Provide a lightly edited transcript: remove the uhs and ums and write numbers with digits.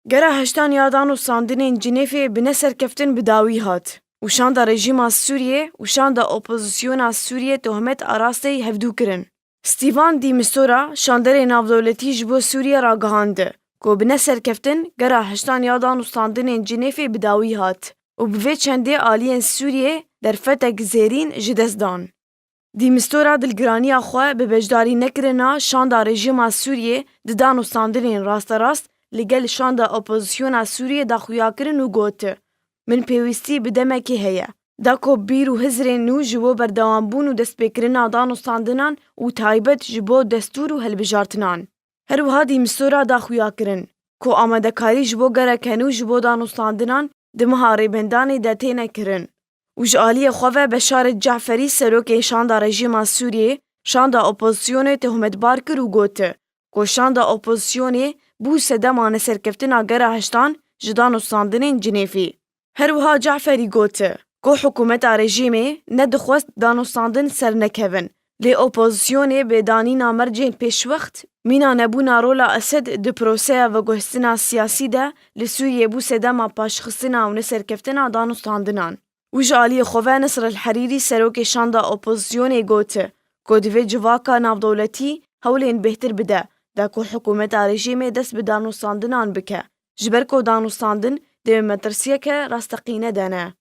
Gera heştan ya danûstandinên Cinêfê bi neserkeftin bi dawî hat û şanda rejîma Sûriyê û şanda opozisyona Sûriyê tohmet arasteyî hevdû kirin. Stîvan de Mistura şanderê navdewletî ji bo Sûriye ragihand ku bi neserkeftin gera heştan ya danûstandinên Cinêfê bi dawî hat û bi vê çendê aliyên Sûriyê derfetek zêrîn ji dest dan. De Mistura dilgiraniya xwe bi beşdarî nekirina şanda rejîma Sûriyê di danûstandinên rasterast li gel şanda opozisyona Sûriyê daxuya kirin û got: Min pêwîstî bi demekê heye. Da ku bîr û hizrên nû ji bo berdewambûn û destpêkirina danûstandinan û taybet ji bo destûr û hilbijartinan. Her wiha de Mistura daxuya kirin ku amadekarî ji bo gereke nû ji bo danûstandinan di meha rêbendanê de têne kirin. û ji aliyê xwe ve Beşaret Ceferî serokê şanda rejîma Sûriyê şanda opozisyonê tohmetbar kir û got ku şanda opozisyonê bû sedema neserkeftina gera heştan ji danûstandinên Cinêfê. Her wiha Ceferî got ku hikûmeta rejîmê nedixwest danûstandin sernekevin, lê opozisyonê bê danîna mercên pêşwext mîna nebûna rola Esed di proseya veguhstina siyasî de li Sûriyê bû sedema paşxistina û neserkeftina danûstandinan. û ji aliyê xwe ve Nisr el Herîrî serokê şanda opozisyonê got ku di vê civaka navdewletî hewlên bêhtir bide da ku hikûmeta rejîmê dest bi danûstandinan bike ji ber ku danûstandin dê bi metirsiyeke rasteqîne de ne.